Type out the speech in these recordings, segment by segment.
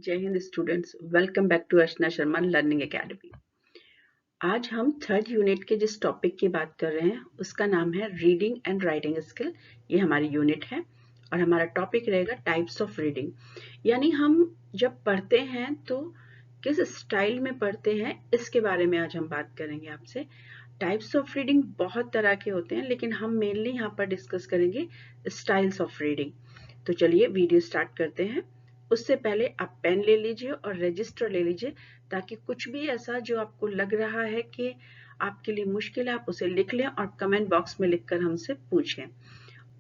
जय Hind students, welcome back to Archana Sharma learning academy. आज हम थर्ड यूनिट के जिस टॉपिक की बात कर रहे हैं उसका नाम है रीडिंग एंड राइटिंग स्किल। ये हमारी यूनिट है और हमारा टॉपिक रहेगा टाइप्स ऑफ रीडिंग। यानी हम जब पढ़ते हैं तो किस स्टाइल में पढ़ते हैं, इसके बारे में आज हम बात करेंगे आपसे। टाइप्स ऑफ रीडिंग बहुत तरह के होते हैं, लेकिन हम मेनली यहाँ पर डिस्कस करेंगे स्टाइल्स ऑफ रीडिंग। तो चलिए वीडियो स्टार्ट करते हैं। उससे पहले आप पेन ले लीजिए और रजिस्टर ले लीजिए, ताकि कुछ भी ऐसा जो आपको लग रहा है कि आपके लिए मुश्किल है, आप उसे लिख लें और कमेंट बॉक्स में लिखकर हमसे पूछें।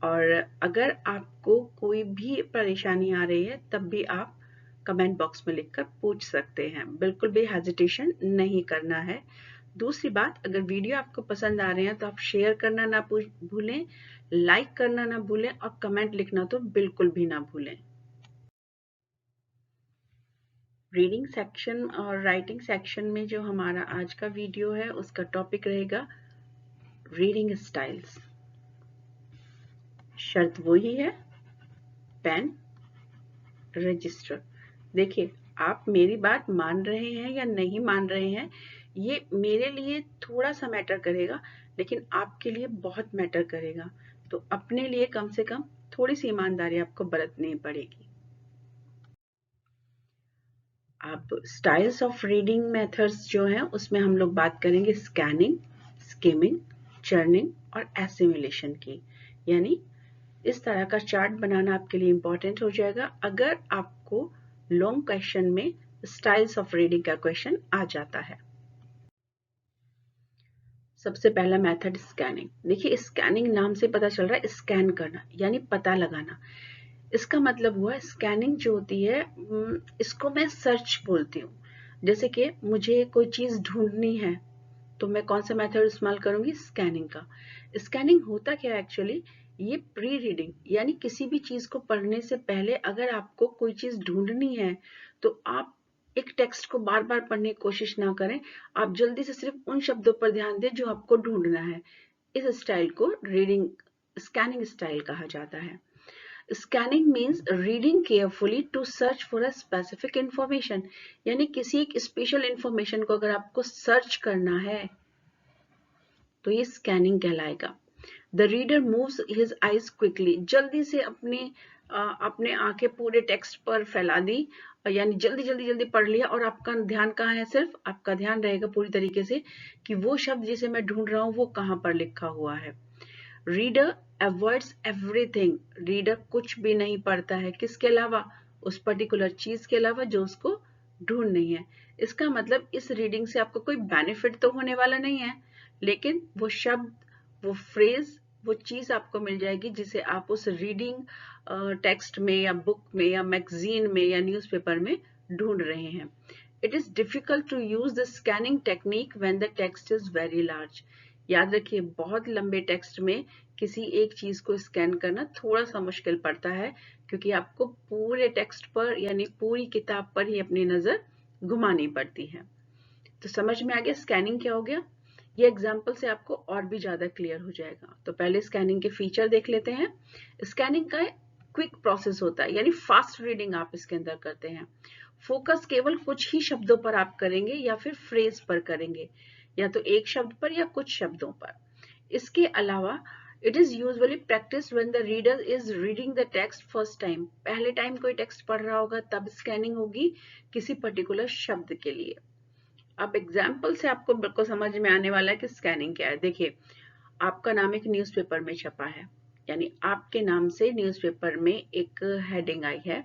और अगर आपको कोई भी परेशानी आ रही है तब भी आप कमेंट बॉक्स में लिखकर पूछ सकते हैं, बिल्कुल भी हेजिटेशन नहीं करना है। दूसरी बात, अगर वीडियो आपको पसंद आ रहे हैं तो आप शेयर करना ना भूलें, लाइक करना ना भूलें और कमेंट लिखना तो बिल्कुल भी ना भूलें। रीडिंग सेक्शन और राइटिंग सेक्शन में जो हमारा आज का वीडियो है उसका टॉपिक रहेगा रीडिंग स्टाइल्स। शर्त वही है, पेन रजिस्टर। देखिए, आप मेरी बात मान रहे हैं या नहीं मान रहे हैं, ये मेरे लिए थोड़ा सा मैटर करेगा, लेकिन आपके लिए बहुत मैटर करेगा। तो अपने लिए कम से कम थोड़ी सी ईमानदारी आपको बरतनी पड़ेगी। अब स्टाइल्स ऑफ रीडिंग मेथड्स जो हैं उसमें हम लोग बात करेंगे स्कैनिंग, स्किमिंग, चर्निंग और एसिमिलेशन की। यानी इस तरह का चार्ट बनाना आपके लिए इंपॉर्टेंट हो जाएगा अगर आपको लॉन्ग क्वेश्चन में स्टाइल्स ऑफ रीडिंग का क्वेश्चन आ जाता है। सबसे पहला मेथड स्कैनिंग। देखिए, स्कैनिंग नाम से पता चल रहा है स्कैन करना, यानी पता लगाना। इसका मतलब हुआ स्कैनिंग जो होती है, इसको मैं सर्च बोलती हूँ। जैसे कि मुझे कोई चीज ढूंढनी है तो मैं कौन सा मेथड इस्तेमाल करूंगी? स्कैनिंग का। स्कैनिंग होता क्या है एक्चुअली? ये प्री रीडिंग, यानी किसी भी चीज को पढ़ने से पहले अगर आपको कोई चीज ढूंढनी है तो आप एक टेक्स्ट को बार बार पढ़ने की कोशिश ना करें, आप जल्दी से सिर्फ उन शब्दों पर ध्यान दें जो आपको ढूंढना है। इस स्टाइल को रीडिंग स्कैनिंग स्टाइल कहा जाता है। Scanning means reading carefully to search for a specific information. यानी किसी एक स्पेशल इंफॉर्मेशन को अगर आपको सर्च करना है तो ये स्कैनिंग कहलाएगा। The reader moves his eyes quickly. जल्दी से अपने आंखें पूरे टेक्स्ट पर फैला दी, यानी जल्दी जल्दी जल्दी पढ़ लिया, और आपका ध्यान कहाँ है? सिर्फ आपका ध्यान रहेगा पूरी तरीके से कि वो शब्द जिसे मैं ढूंढ रहा हूँ वो कहाँ पर लिखा हुआ है। Reader avoids everything. रीडर कुछ भी नहीं पढ़ता है, किसके अलावा? उस पर्टिकुलर चीज के अलावा जो उसको ढूंढनी है। इसका मतलब इस रीडिंग से आपको कोई बेनिफिट तो होने वाला नहीं है, लेकिन वो शब्द, वो फ्रेज, वो चीज आपको मिल जाएगी जिसे आप उस रीडिंग टेक्स्ट में या बुक में या मैगजीन में या न्यूज़पेपर में ढूंढ रहे हैं। It is difficult to use the scanning technique when the text is very large. याद रखिए, बहुत लंबे टेक्स्ट में किसी एक चीज को स्कैन करना थोड़ा सा मुश्किल पड़ता है, क्योंकि आपको पूरे टेक्स्ट पर यानी पूरी किताब पर ही अपनी नजर घुमानी पड़ती है। तो समझ में आ गया स्कैनिंग क्या हो गया? ये एग्जाम्पल से आपको और भी ज्यादा क्लियर हो जाएगा। तो पहले स्कैनिंग के फीचर देख लेते हैं। स्कैनिंग का क्विक प्रोसेस होता है, यानी फास्ट रीडिंग आप इसके अंदर करते हैं। फोकस केवल कुछ ही शब्दों पर आप करेंगे या फिर फ्रेज पर करेंगे, या तो एक शब्द पर या कुछ शब्दों पर। इसके अलावा it is usually practice when the reader is reading the text first time. पहले टाइम कोई टेक्स्ट पढ़ रहा होगा तब स्कैनिंग होगी किसी पर्टिकुलर शब्द के लिए। अब एग्जाम्पल से आपको बिल्कुल समझ में आने वाला है कि स्कैनिंग क्या है। देखिए, आपका नाम एक न्यूज़पेपर में छपा है, यानी आपके नाम से न्यूज़पेपर में एक हेडिंग आई है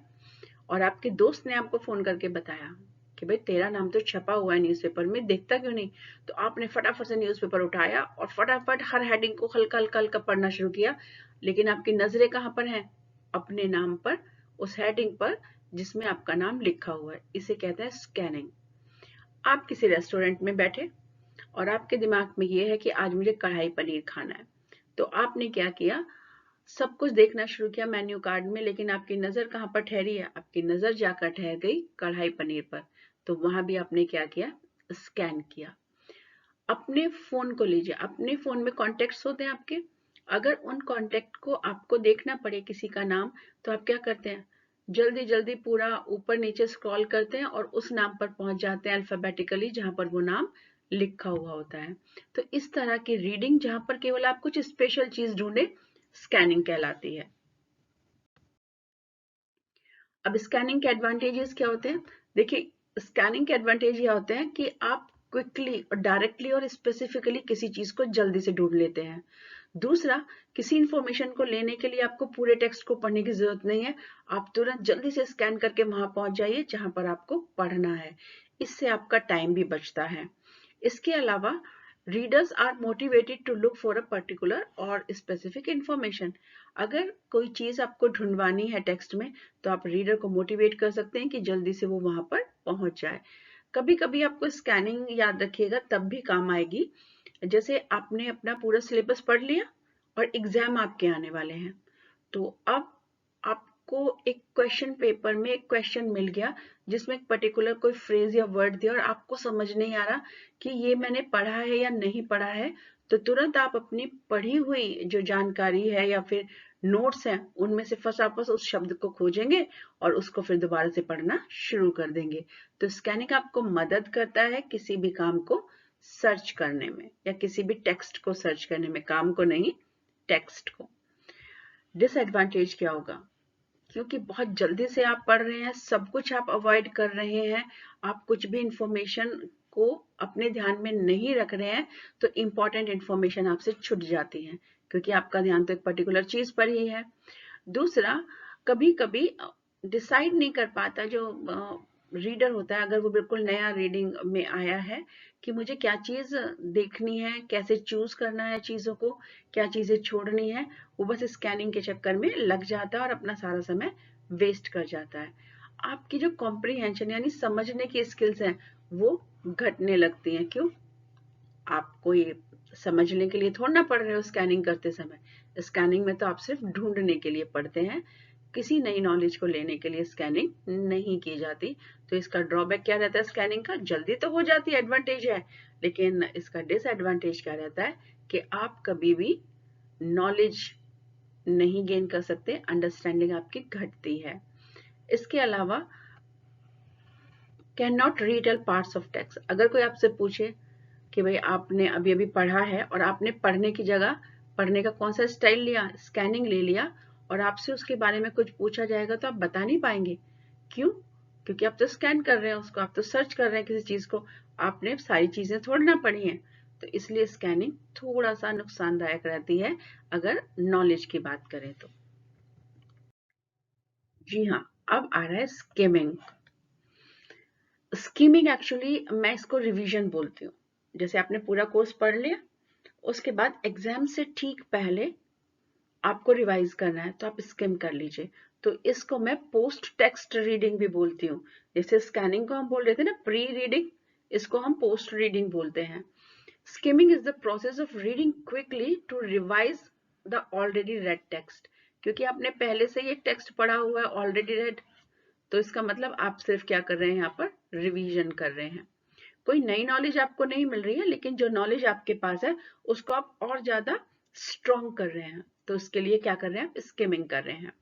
और आपके दोस्त ने आपको फोन करके बताया कि भाई तेरा नाम तो छपा हुआ है न्यूज़पेपर में, देखता क्यों नहीं? तो आपने फटाफट से न्यूज़पेपर उठाया और फटाफट हर हेडिंग को हल्का हल्का हल्का पढ़ना शुरू किया, लेकिन आपकी नजरें कहाँ पर हैं? अपने नाम पर, उस हेडिंग पर जिसमें आपका नाम लिखा हुआ है। इसे कहते हैं स्कैनिंग। आप किसी रेस्टोरेंट में बैठे और आपके दिमाग में ये है कि आज मुझे कढ़ाई पनीर खाना है, तो आपने क्या किया? सब कुछ देखना शुरू किया मेन्यू कार्ड में, लेकिन आपकी नजर कहाँ पर ठहरी है? आपकी नजर जाकर ठहर गई कढ़ाई पनीर पर। तो वहां भी आपने क्या किया? स्कैन किया। अपने फोन को लीजिए, अपने फोन में कॉन्टेक्ट्स होते हैं आपके। अगर उन कॉन्टेक्ट को आपको देखना पड़े किसी का नाम, तो आप क्या करते हैं? जल्दी जल्दी पूरा ऊपर नीचे स्क्रॉल करते हैं और उस नाम पर पहुंच जाते हैं अल्फाबेटिकली जहां पर वो नाम लिखा हुआ होता है। तो इस तरह की रीडिंग जहां पर केवल आप कुछ स्पेशल चीज ढूंढे, स्कैनिंग कहलाती है। अब स्कैनिंग के एडवांटेजेस क्या होते हैं? देखिए, स्कैनिंग के एडवांटेज ये होते हैं कि आप क्विकली और डायरेक्टली और स्पेसिफिकली किसी चीज को जल्दी से ढूंढ लेते हैं। दूसरा, किसी इंफॉर्मेशन को लेने के लिए आपको पूरे टेक्स्ट को पढ़ने की जरूरत नहीं है, आप तुरंत जल्दी से स्कैन करके वहां पहुंच जाइए जहां पर आपको पढ़ना है। इससे आपका टाइम भी बचता है। इसके अलावा readers are motivated to look for a particular और स्पेसिफिक इंफॉर्मेशन। अगर कोई चीज आपको ढूंढवानी है टेक्स्ट में, तो आप रीडर को मोटिवेट कर सकते हैं कि जल्दी से वो वहां पर पहुंच जाए। कभी कभी आपको स्कैनिंग, याद रखिएगा, तब भी काम आएगी जैसे आपने अपना पूरा सिलेबस पढ़ लिया और एग्जाम आपके आने वाले हैं, तो अब आपको एक क्वेश्चन पेपर में एक क्वेश्चन मिल गया जिसमें एक पर्टिकुलर कोई फ्रेज या वर्ड दिया और आपको समझ नहीं आ रहा कि ये मैंने पढ़ा है या नहीं पढ़ा है। तो तुरंत आप अपनी पढ़ी हुई जो जानकारी है या फिर नोट्स हैं उनमें से फटाफट उस शब्द को खोजेंगे और उसको फिर दोबारा से पढ़ना शुरू कर देंगे। तो स्कैनिंग आपको मदद करता है किसी भी काम को सर्च करने में या किसी भी टेक्स्ट को सर्च करने में, काम को नहीं, टेक्स्ट को। डिसएडवांटेज क्या होगा? क्योंकि बहुत जल्दी से आप पढ़ रहे हैं, सब कुछ आप अवॉइड कर रहे हैं, आप कुछ भी इंफॉर्मेशन को अपने ध्यान में नहीं रख रहे हैं, तो इंपॉर्टेंट इंफॉर्मेशन आपसे छूट जाती है क्योंकि आपका ध्यान तो एक पर्टिकुलर चीज पर ही है। दूसरा, कभी कभी डिसाइड नहीं कर पाता जो रीडर होता है, अगर वो बिल्कुल नया रीडिंग में आया है, कि मुझे क्या चीज देखनी है, कैसे चूज करना है चीजों को, क्या चीजें छोड़नी है, वो बस स्कैनिंग के चक्कर में लग जाता है और अपना सारा समय वेस्ट कर जाता है। आपकी जो कॉम्प्रीहेंशन यानी समझने की स्किल्स हैं वो घटने लगती हैं। क्यों? आपको ये समझने के लिए थोड़ा ना पढ़ रहे हो स्कैनिंग करते समय। स्कैनिंग में तो आप सिर्फ ढूंढने के लिए पढ़ते हैं, किसी नई नॉलेज को लेने के लिए स्कैनिंग नहीं की जाती। तो इसका ड्रॉबैक क्या रहता है स्कैनिंग का? जल्दी तो हो जाती है, एडवांटेज है, लेकिन इसका डिसएडवांटेज क्या रहता है कि आप कभी भी नॉलेज नहीं गेन कर सकते, अंडरस्टैंडिंग आपकी घटती है। इसके अलावा can not read all parts of text. अगर कोई आपसे पूछे कि भाई आपने अभी अभी पढ़ा है और आपने पढ़ने की जगह पढ़ने का कौन सा स्टाइल लिया, स्कैनिंग ले लिया, और आपसे उसके बारे में कुछ पूछा जाएगा तो आप बता नहीं पाएंगे। क्यों? क्योंकि आप तो स्कैन कर रहे हैं उसको, आप तो सर्च कर रहे हैं किसी चीज को, आपने सारी चीजें थोड़ी ना पढ़ी हैं। तो इसलिए स्कैनिंग थोड़ा सा नुकसानदायक रहती है अगर नॉलेज की बात करें तो। जी हाँ, अब आ रहा है स्किमिंग। स्किमिंग एक्चुअली मैं इसको रिवीजन बोलती हूँ। जैसे आपने पूरा कोर्स पढ़ लिया, उसके बाद एग्जाम से ठीक पहले आपको रिवाइज करना है तो आप स्किम कर लीजिए। तो इसको मैं पोस्ट टेक्स्ट रीडिंग भी बोलती हूँ। जैसे स्कैनिंग को हम बोल रहे थे ना प्री रीडिंग, इसको हम पोस्ट रीडिंग बोलते हैं। Skimming is the process of reading quickly to revise the already read text. क्योंकि आपने पहले से ही एक टेक्स्ट पढ़ा हुआ है ऑलरेडी रेड, तो इसका मतलब आप सिर्फ क्या कर रहे हैं, यहाँ पर रिवीजन कर रहे हैं। कोई नई नॉलेज आपको नहीं मिल रही है, लेकिन जो नॉलेज आपके पास है उसको आप और ज्यादा स्ट्रॉन्ग कर रहे हैं, तो उसके लिए क्या कर रहे हैं, आप स्किमिंग कर रहे हैं।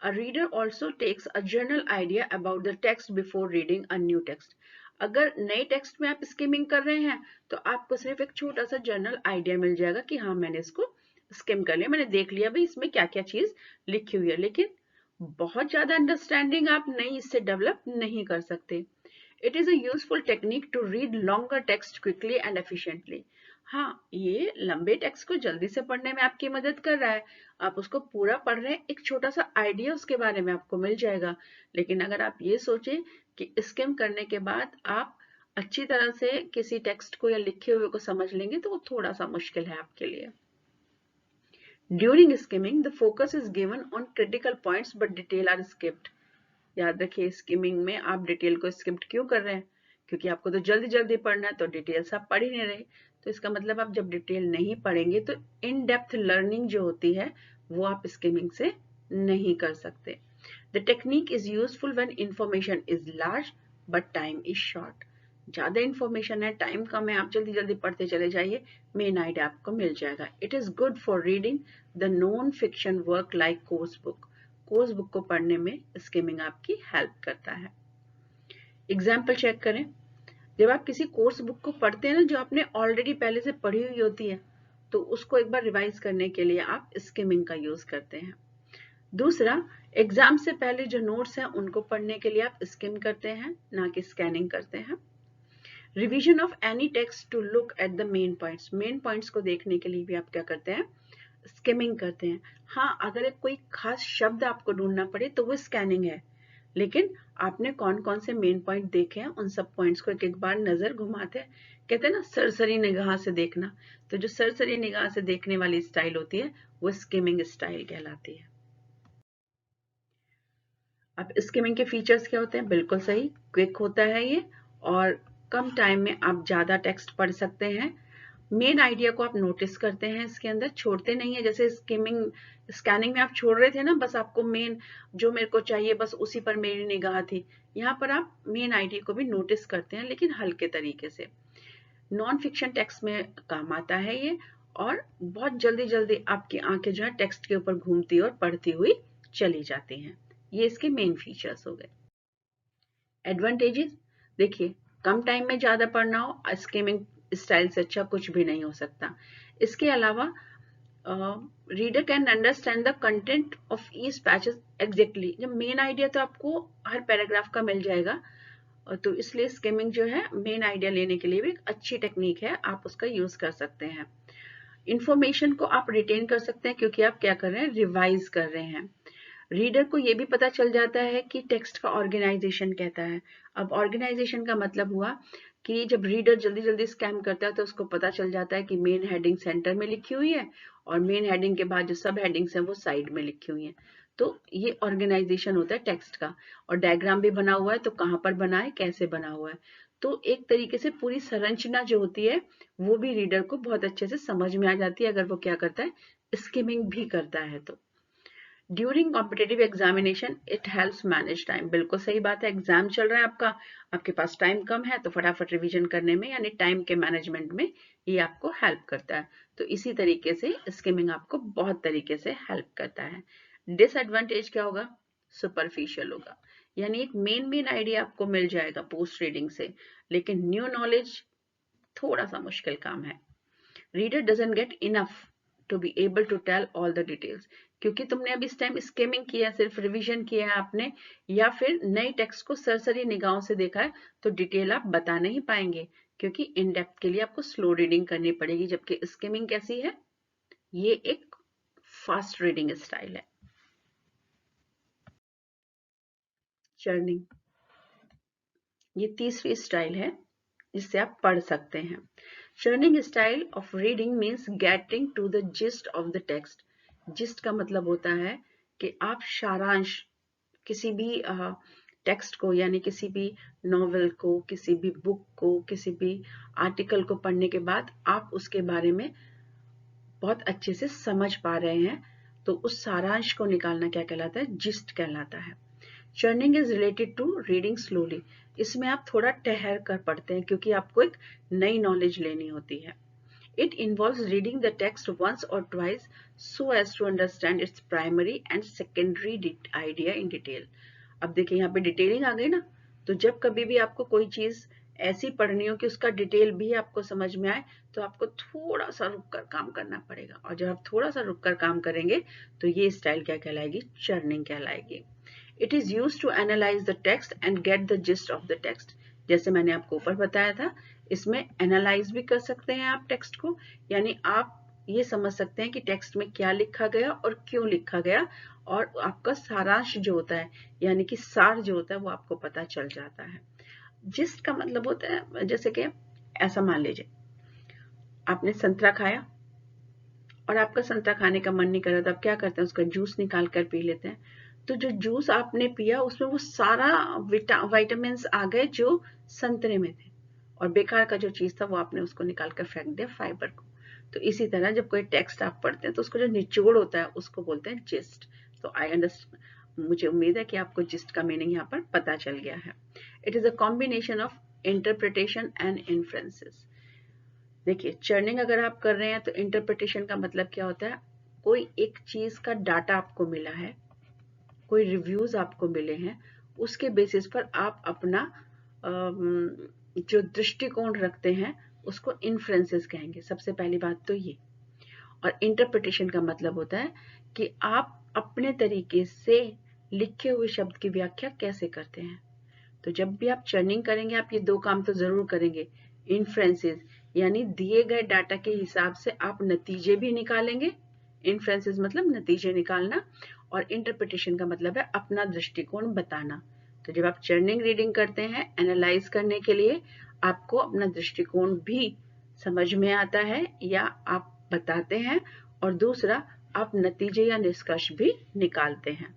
A reader also takes a general idea about the text before reading a new text. अगर नए टेक्स्ट में आप स्किमिंग कर रहे हैं तो आपको सिर्फ एक छोटा सा जनरल आइडिया मिल जाएगा कि हाँ मैंने इसको स्किम कर लिया, मैंने देख लिया भाई इसमें क्या क्या चीज लिखी हुई है, लेकिन बहुत ज्यादा अंडरस्टैंडिंग आप नहीं इससे डेवलप नहीं कर सकते। It is a useful technique to read longer text quickly and efficiently. हाँ, ये लंबे टेक्स्ट को जल्दी से पढ़ने में आपकी मदद कर रहा है। आप उसको पूरा पढ़ रहे हैं, एक छोटा सा आइडिया उसके बारे में आपको मिल जाएगा। लेकिन अगर आप ये सोचें कि स्किम करने के बाद आप अच्छी तरह से किसी टेक्स्ट को या लिखे हुए को समझ लेंगे, तो वो थोड़ा सा मुश्किल है आपके लिए। During skimming, the focus is given on critical points but detail are skipped. याद रखिए, स्किमिंग में आप डिटेल को स्किप्ट क्यों कर रहे हैं? क्योंकि आपको तो जल्दी जल्दी पढ़ना है, तो डिटेल्स आप पढ़ ही नहीं रहे। तो इसका मतलब आप जब डिटेल नहीं पढ़ेंगे तो इन डेप्थ लर्निंग जो होती है वो आप स्किमिंग से नहीं कर सकते। The technique is useful when information is large but time is short. ज्यादा इंफॉर्मेशन है, टाइम कम है, आप जल्दी जल्दी पढ़ते चले जाइए, मेन आइडिया आपको मिल जाएगा। It is good for reading the non fiction work like course book. Course book को पढ़ने में स्किमिंग आपकी हेल्प करता है। एग्जाम्पल चेक करें। जब आप किसी कोर्स बुक को पढ़ते हैं ना, जो आपने ऑलरेडी पहले से पढ़ी हुई होती है, तो उसको एक बार रिवाइज करने के लिए आप स्किमिंग का यूज करते हैं। दूसरा, एग्जाम से पहले जो नोट्स हैं उनको पढ़ने के लिए आप स्किम करते हैं, ना कि स्कैनिंग करते हैं। Revision of any text to look at the main points को देखने के लिए भी आप क्या करते हैं, स्किमिंग करते हैं। हाँ, अगर एक कोई खास शब्द आपको ढूंढना पड़े तो वो स्कैनिंग है, लेकिन आपने कौन कौन से मेन पॉइंट देखे हैं उन सब पॉइंट्स को एक एक बार नजर घुमाते हैं। कहते हैं ना सरसरी निगाह से देखना, तो जो सरसरी निगाह से देखने वाली स्टाइल होती है वो स्किमिंग स्टाइल कहलाती है। अब स्किमिंग के फीचर्स क्या होते हैं? बिल्कुल सही, क्विक होता है ये, और कम टाइम में आप ज्यादा टेक्स्ट पढ़ सकते हैं। मेन आइडिया को आप नोटिस करते हैं, इसके अंदर छोड़ते नहीं है। जैसे स्कैनिंग में आप छोड़ रहे थे ना, बस आपको मेन जो मेरे को चाहिए बस उसी पर मेरी निगाह थी। यहाँ पर आप मेन आइडिया को भी नोटिस करते हैं, लेकिन हल्के तरीके से। नॉन फिक्शन टेक्स्ट में काम आता है ये, और बहुत जल्दी जल्दी आपकी आंखें जो है टेक्स्ट के ऊपर घूमती और पढ़ती हुई चली जाती हैं। ये इसके मेन फीचर्स हो गए। एडवांटेजेस देखिए, कम टाइम में ज्यादा पढ़ना हो, स्किमिंग स्टाइल से अच्छा कुछ भी नहीं हो सकता। इसके अलावा reader can understand the content of each passage exactly. जब मेन आइडिया तो आपको हर पैराग्राफ का मिल जाएगा, तो इसलिए स्किमिंग जो है मेन आइडिया लेने के लिए भी एक अच्छी टेक्निक है, आप उसका यूज कर सकते हैं। इंफॉर्मेशन को आप रिटेन कर सकते हैं, क्योंकि आप क्या कर रहे हैं, रिवाइज कर रहे हैं। रीडर को यह भी पता चल जाता है कि टेक्स्ट का ऑर्गेनाइजेशन कहता है। अब ऑर्गेनाइजेशन का मतलब हुआ कि जब रीडर जल्दी जल्दी स्कैम करता है तो उसको पता चल जाता है कि मेन हेडिंग सेंटर में लिखी हुई है और मेन हेडिंग के बाद जो सब हेडिंग्स हैं वो साइड में लिखी हुई हैं। तो ये ऑर्गेनाइजेशन होता है टेक्स्ट का। और डायग्राम भी बना हुआ है, तो कहाँ पर बना है, कैसे बना हुआ है। तो एक तरीके से पूरी संरचना जो होती है वो भी रीडर को बहुत अच्छे से समझ में आ जाती है, अगर वो क्या करता है, स्किमिंग भी करता है। तो during competitive examination it helps manage time. बिल्कुल सही बात है, एग्जाम चल रहा है आपका, आपके पास टाइम कम है, तो फटाफट रिवीजन करने में यानी टाइम के मैनेजमेंट में ये आपको हेल्प करता है। तो इसी तरीके से स्किमिंग आपको बहुत तरीके से हेल्प करता है। डिसएडवांटेज क्या होगा? सुपरफिशियल होगा, यानी एक मेन आइडिया आपको मिल जाएगा पोस्ट रीडिंग से, लेकिन न्यू नॉलेज थोड़ा सा मुश्किल काम है। Reader doesn't get enough to be able to tell all the details, क्योंकि तुमने अभी इस टाइम स्किमिंग किया, सिर्फ रिवीजन किया है आपने, या फिर नई टेक्स्ट को सरसरी निगाहों से देखा है, तो डिटेल आप बता नहीं पाएंगे, क्योंकि इन डेप्थ के लिए आपको स्लो रीडिंग करनी पड़ेगी। जबकि स्किमिंग कैसी है, ये एक फास्ट रीडिंग स्टाइल है। चर्निंग, ये तीसरी स्टाइल है जिससे आप पढ़ सकते हैं। Churning style of reading means getting to the gist of the text. Gist का मतलब होता है कि आप सारांश किसी भी टेक्स्ट को, यानी किसी भी नॉवेल को, किसी भी बुक को, किसी भी आर्टिकल को पढ़ने के बाद आप उसके बारे में बहुत अच्छे से समझ पा रहे हैं, तो उस सारांश को निकालना क्या कहलाता है, जिस्ट कहलाता है। Churning is related to reading slowly. इसमें आप थोड़ा ठहर कर पढ़ते हैं, क्योंकि आपको एक नई नॉलेज लेनी होती है। It involves reading the text once or twice so as to understand its primary and secondary idea in detail. अब देखिए यहाँ पे डिटेलिंग आ गई ना, तो जब कभी भी आपको कोई चीज ऐसी पढ़नी हो कि उसका डिटेल भी आपको समझ में आए, तो आपको थोड़ा सा रुक कर काम करना पड़ेगा। और जब आप थोड़ा सा रुक कर काम करेंगे तो ये स्टाइल क्या कहलाएगी, चर्निंग कहलाएगी। It is use to analyse the text and get the gist of the text. जैसे मैंने आपको ऊपर बताया था, इसमें एनालाइज भी कर सकते हैं आप टेक्स्ट को, यानी आप ये समझ सकते हैं कि टेक्स्ट में क्या लिखा गया और क्यों लिखा गया, और आपका सारांश जो होता है, यानी कि सार जो होता है, वो आपको पता चल जाता है। जिस्ट का मतलब होता है, जैसे कि ऐसा मान लीजिए आपने संतरा खाया और आपका संतरा खाने का मन नहीं कर रहा, तो आप क्या करते हैं, उसका जूस निकाल कर पी लेते हैं। तो जो जूस आपने पिया उसमें वो सारा विटामिन आ गए जो संतरे में थे, और बेकार का जो चीज था वो आपने उसको निकाल कर फेंक दिया, फाइबर को। तो इसी तरह जब कोई टेक्स्ट आप पढ़ते हैं तो उसको जो निचोड़ होता है उसको बोलते हैं जिस्ट। तो आई अंडरस्टैंड, मुझे उम्मीद है कि आपको जिस्ट का मीनिंग यहाँ पर पता चल गया है। It is a combination of interpretation and inferences. देखिए, चर्निंग अगर आप कर रहे हैं तो इंटरप्रिटेशन का मतलब क्या होता है, कोई एक चीज का डाटा आपको मिला है, कोई रिव्यूज आपको मिले हैं, उसके बेसिस पर आप अपना जो दृष्टिकोण रखते हैं उसको इन्फ्रेंसेस कहेंगे। सबसे पहली बात तो ये। और इंटरप्रिटेशन का मतलब होता है कि आप अपने तरीके से लिखे हुए शब्द की व्याख्या कैसे करते हैं। तो जब भी आप चर्निंग करेंगे आप ये दो काम तो जरूर करेंगे। इन्फ्रेंसेस यानी दिए गए डाटा के हिसाब से आप नतीजे भी निकालेंगे। इन्फ्रेंसेस मतलब नतीजे निकालना, और इंटरप्रिटेशन का मतलब है अपना दृष्टिकोण बताना। तो जब आप चर्निंग रीडिंग करते हैं एनालाइज करने के लिए, आपको अपना दृष्टिकोण भी समझ में आता है या आप बताते हैं, और दूसरा आप नतीजे या निष्कर्ष भी निकालते हैं।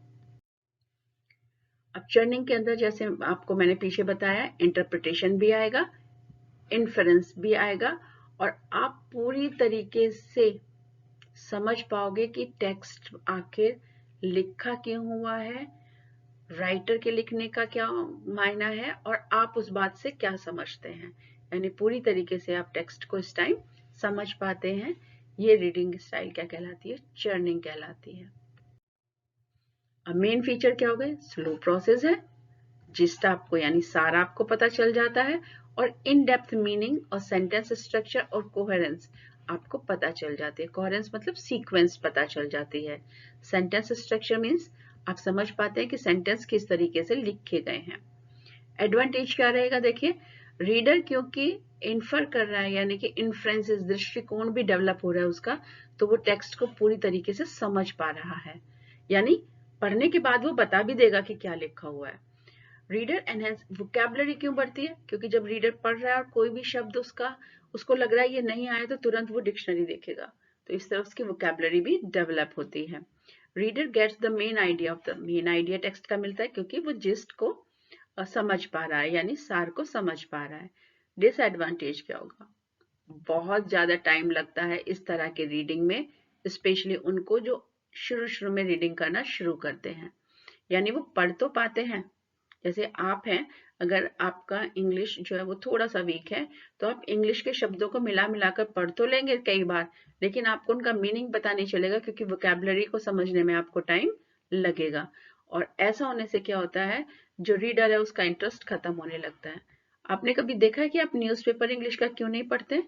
अब चर्निंग के अंदर जैसे आपको मैंने पीछे बताया, इंटरप्रिटेशन भी आएगा, इन्फरेंस भी आएगा, और आप पूरी तरीके से समझ पाओगे कि टेक्स्ट आखिर लिखा क्यों हुआ है, राइटर के लिखने का क्या मायना है, और आप उस बात से क्या समझते हैं। यानी पूरी तरीके से आप टेक्स्ट को इस टाइम समझ पाते हैं। ये रीडिंग स्टाइल क्या कहलाती है? चर्निंग कहलाती है। अब मेन फीचर क्या हो गए? स्लो प्रोसेस है, जिस्ट आपको यानी सारा आपको पता चल जाता है, और इन डेप्थ मीनिंग और सेंटेंस स्ट्रक्चर और कोहेरेंस आपको पता चल जाती है। कोहेरेंस मतलब सीक्वेंस पता चल जाती है। सेंटेंस स्ट्रक्चर मीन्स आप समझ पाते हैं कि सेंटेंस किस तरीके से लिखे गए हैं। एडवांटेज क्या रहेगा? देखिए, रीडर क्योंकि इन्फर कर रहा है, यानी कि इन्फ्रेंसेस दृष्टिकोण भी डेवलप हो रहा है उसका, तो वो टेक्स्ट को पूरी तरीके से समझ पा रहा है। यानी पढ़ने के बाद वो बता भी देगा कि क्या लिखा हुआ है। रीडर एनहेंस वोकैबुलरी क्यों बढ़ती है? क्योंकि जब रीडर पढ़ रहा है और कोई भी शब्द उसको लग रहा है ये नहीं आया, तो तुरंत वो डिक्शनरी देखेगा, तो इस तरह उसकी वोकैबुलरी भी डेवलप होती है। Reader gets the main idea of the main idea text का मिलता है, क्योंकि वो जिस्ट को समझ पा रहा है, यानी सार को समझ पा रहा है। डिसएडवांटेज क्या होगा? बहुत ज्यादा टाइम लगता है इस तरह के रीडिंग में, स्पेशली उनको जो शुरू में रीडिंग करना शुरू करते हैं। यानी वो पढ़ तो पाते हैं, जैसे आप हैं, अगर आपका इंग्लिश जो है वो थोड़ा सा वीक है, तो आप इंग्लिश के शब्दों को मिला मिलाकर पढ़ तो लेंगे कई बार, लेकिन आपको उनका मीनिंग पता नहीं चलेगा, क्योंकि वोकैबुलरी को समझने में आपको टाइम लगेगा। और ऐसा होने से क्या होता है, जो रीडर है उसका इंटरेस्ट खत्म होने लगता है। आपने कभी देखा है कि आप न्यूज़पेपर इंग्लिश का क्यों नहीं पढ़ते?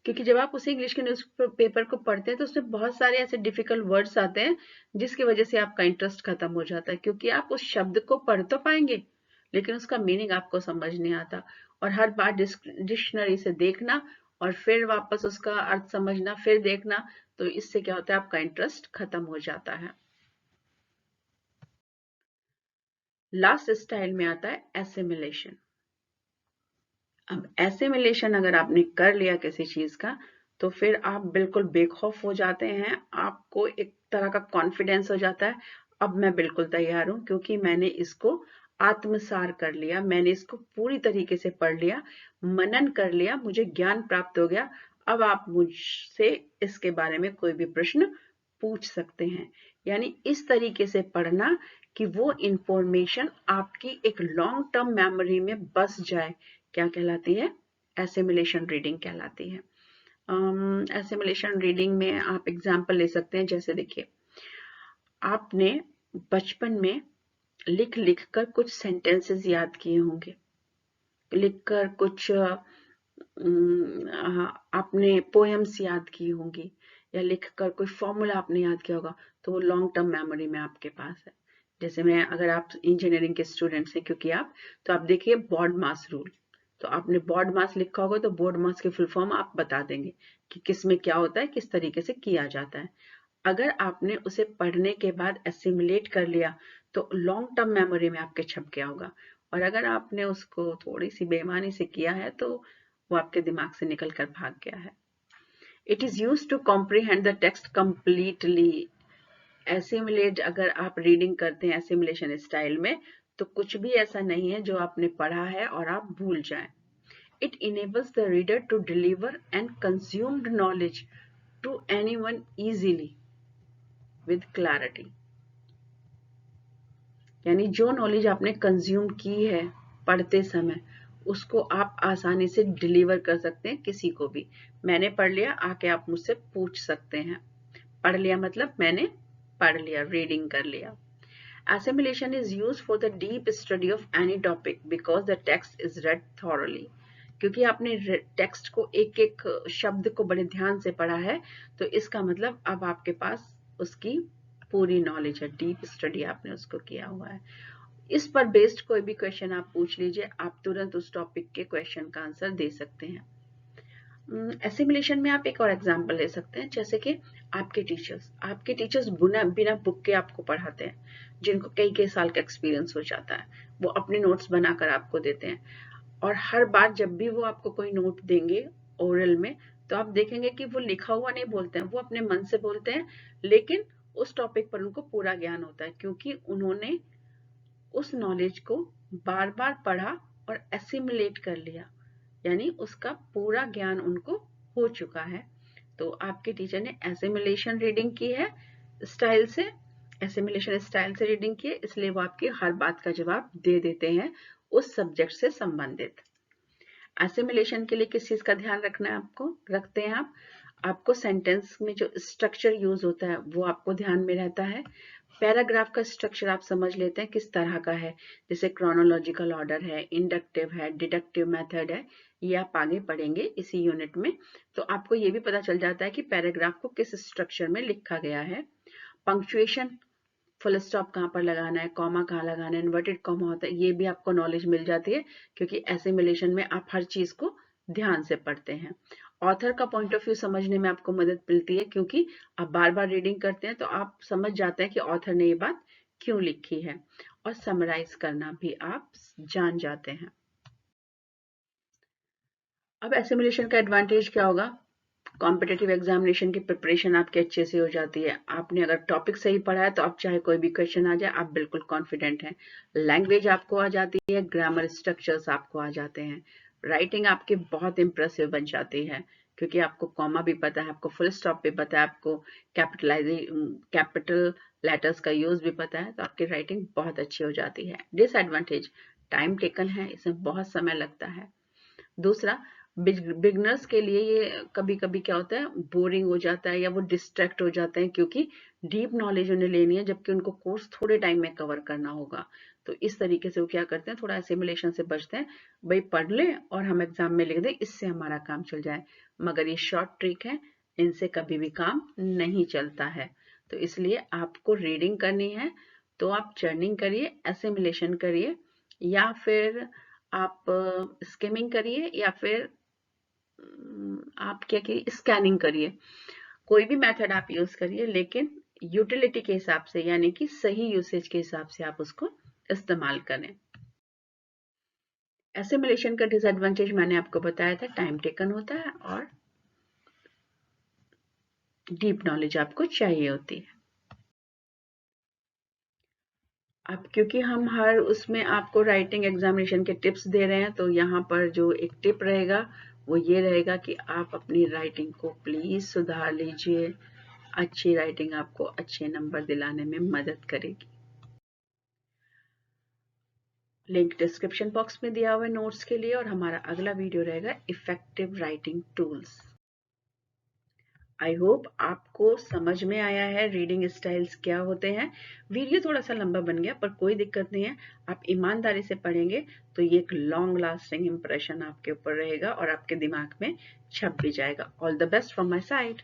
क्योंकि जब आप उस इंग्लिश के न्यूज़पेपर को पढ़ते हैं तो उसमें बहुत सारे ऐसे डिफिकल्ट वर्ड्स आते हैं, जिसकी वजह से आपका इंटरेस्ट खत्म हो जाता है, क्योंकि आप उस शब्द को पढ़ तो पाएंगे लेकिन उसका मीनिंग आपको समझ नहीं आता। और हर बार डिक्शनरी से देखना और फिर वापस उसका अर्थ समझना, फिर देखना, तो इससे क्या होता है, आपका इंटरेस्ट खत्म हो जाता है। लास्ट स्टाइल में आता है एसिमिलेशन। अब एसिमिलेशन अगर आपने कर लिया किसी चीज का, तो फिर आप बिल्कुल बेखौफ हो जाते हैं, आपको एक तरह का कॉन्फिडेंस हो जाता है, अब मैं बिल्कुल तैयार हूं, क्योंकि मैंने इसको आत्मसार कर लिया, मैंने इसको पूरी तरीके से पढ़ लिया, मनन कर लिया, मुझे ज्ञान प्राप्त हो गया। अब आप मुझसे इसके बारे में कोई भी प्रश्न पूछ सकते हैं। यानी इस तरीके से पढ़ना कि वो इंफॉर्मेशन आपकी एक लॉन्ग टर्म मेमोरी में बस जाए, क्या कहलाती है? एसिमिलेशन रीडिंग कहलाती है। एसिमिलेशन रीडिंग में आप एग्जाम्पल ले सकते हैं, जैसे देखिए, आपने बचपन में लिख लिख कर कुछ सेंटेंसेस याद किए होंगे, लिखकर कुछ आपने पोएम्स याद की होंगी, या लिखकर कोई फॉर्मूला आपने याद किया होगा, तो वो लॉन्ग टर्म मेमोरी में आपके पास है। जैसे मैं, अगर आप इंजीनियरिंग के स्टूडेंट्स हैं क्योंकि आप, तो आप देखिए बॉड मास रूल, तो आपने बॉड मास लिखा होगा, तो बॉड मास की फुल फॉर्म आप बता देंगे कि किस में क्या होता है, किस तरीके से किया जाता है। अगर आपने उसे पढ़ने के बाद एसिमुलेट कर लिया, तो लॉन्ग टर्म मेमोरी में आपके छप गया होगा। और अगर आपने उसको थोड़ी सी बेईमानी से किया है, तो वो आपके दिमाग से निकल कर भाग गया है। It is use to comprehend the text completely. Assimilate अगर आप रीडिंग करते हैं एसिमुलेशन स्टाइल में, तो कुछ भी ऐसा नहीं है जो आपने पढ़ा है और आप भूल जाएं। It enables the reader to deliver and consumed knowledge to anyone easily with clarity. यानी जो नॉलेज आपने कंज्यूम की है पढ़ते समय, उसको आप आसानी से डिलीवर कर सकते हैं किसी को भी। मैंने पढ़ लिया, आके आप मुझसे पूछ सकते हैं। पढ़ लिया मतलब मैंने पढ़ लिया, रीडिंग कर लिया। Assimilation is used for the deep study of any topic because the text is read thoroughly. क्योंकि आपने टेक्स्ट को एक एक शब्द को बड़े ध्यान से पढ़ा है, तो इसका मतलब अब आपके पास उसकी पूरी नॉलेज है, डीप स्टडी आपने उसको किया हुआ है। इस पर बेस्ड कोई भी क्वेश्चन आप पूछ लीजिए, आप तुरंत उस टॉपिक के क्वेश्चन का आंसर दे सकते हैं। एसिमिलेशन में आप एक और एग्जांपल ले सकते हैं, जैसे कि आपके टीचर्स बिना बुक के आपको पढ़ाते हैं, जिनको कई कई साल का एक्सपीरियंस हो जाता है, वो अपने नोट्स बनाकर आपको देते हैं, और हर बार जब भी वो आपको कोई नोट देंगे ओरल में, तो आप देखेंगे कि वो लिखा हुआ नहीं बोलते हैं, वो अपने मन से बोलते हैं, लेकिन उस टॉपिक पर उनको पूरा ज्ञान होता है, क्योंकि उन्होंने उस नॉलेज को बार बार पढ़ा और एसिमुलेट कर लिया, यानी उसका पूरा ज्ञान उनको हो चुका है। तो आपके टीचर ने एसिमुलेशन रीडिंग की है स्टाइल से, एसिमुलेशन स्टाइल से रीडिंग की है, इसलिए वो आपकी हर बात का जवाब दे देते हैं उस सब्जेक्ट से संबंधित। एसिमुलेशन के लिए किस चीज का ध्यान रखना है रखते हैं आपको सेंटेंस में जो स्ट्रक्चर यूज होता है वो आपको ध्यान में रहता है। पैराग्राफ का स्ट्रक्चर आप समझ लेते हैं किस तरह का है, जैसे क्रोनोलॉजिकल ऑर्डर है, इंडक्टिव है, डिडक्टिव मेथड है, ये आप आगे पढ़ेंगे इसी यूनिट में, तो आपको ये भी पता चल जाता है कि पैराग्राफ को किस स्ट्रक्चर में लिखा गया है। पंक्चुएशन, फुल स्टॉप कहाँ पर लगाना है, कॉमा कहाँ लगाना है, इन्वर्टेड कॉमा होता है, ये भी आपको नॉलेज मिल जाती है, क्योंकि एसिमुलेशन में आप हर चीज को ध्यान से पढ़ते हैं। ऑथर का पॉइंट ऑफ व्यू समझने में आपको मदद मिलती है, क्योंकि आप बार बार रीडिंग करते हैं तो आप समझ जाते हैं कि ऑथर ने ये बात क्यों लिखी है, और समराइज करना भी आप जान जाते हैं। अब एसिमुलेशन का एडवांटेज क्या होगा, कॉम्पिटिटिव एग्जामिनेशन की प्रिपरेशन आपकी अच्छे से हो जाती है। आपने अगर टॉपिक सही पढ़ा है तो आप चाहे कोई भी क्वेश्चन आ जाए आप बिल्कुल कॉन्फिडेंट हैं। लैंग्वेज आपको आ जाती है, ग्रामर स्ट्रक्चर्स आपको आ जाते हैं, राइटिंग आपकी बहुत इंप्रेसिव बन जाती है, क्योंकि आपको कॉमा भी पता है, आपको फुल स्टॉप भी पता है, आपको कैपिटल लेटर्स का यूज भी पता है, तो आपकी राइटिंग बहुत अच्छी हो जाती है। डिसएडवांटेज, टाइम टेकन है, इसमें बहुत समय लगता है। दूसरा, बिगनर्स के लिए ये कभी कभी क्या होता है, बोरिंग हो जाता है या वो डिस्ट्रैक्ट हो जाते हैं, क्योंकि डीप नॉलेज उन्हें लेनी है जबकि उनको कोर्स थोड़े टाइम में कवर करना होगा। तो इस तरीके से वो क्या करते हैं, थोड़ा एसिमुलेशन से बचते हैं, भाई पढ़ लें और हम एग्जाम में लिख दें, इससे हमारा काम चल जाए। मगर ये शॉर्ट ट्रिक है, इनसे कभी भी काम नहीं चलता है। तो इसलिए आपको रीडिंग करनी है तो आप चर्निंग करिए, एसिमुलेशन करिए, या फिर आप स्किमिंग करिए, या फिर आप क्या करिए, स्कैनिंग करिए, कोई भी मेथड आप यूज करिए, लेकिन यूटिलिटी के हिसाब से, यानी कि सही यूसेज के हिसाब से आप उसको इस्तेमाल करें। एसिमुलेशन का डिसएडवांटेज मैंने आपको बताया था, टाइम टेकन होता है और डीप नॉलेज आपको चाहिए होती है। अब क्योंकि हम हर उसमें आपको राइटिंग एग्जामिनेशन के टिप्स दे रहे हैं, तो यहाँ पर जो एक टिप रहेगा वो ये रहेगा कि आप अपनी राइटिंग को प्लीज सुधार लीजिए। अच्छी राइटिंग आपको अच्छे नंबर दिलाने में मदद करेगी। लिंक डिस्क्रिप्शन बॉक्स में दिया हुआ है नोट्स के लिए, और हमारा अगला वीडियो रहेगा effective writing tools. I hope आपको समझ में आया है रीडिंग स्टाइल्स क्या होते हैं। वीडियो थोड़ा सा लंबा बन गया, पर कोई दिक्कत नहीं है, आप ईमानदारी से पढ़ेंगे तो ये एक लॉन्ग लास्टिंग इंप्रेशन आपके ऊपर रहेगा और आपके दिमाग में छप भी जाएगा। All the best from my side.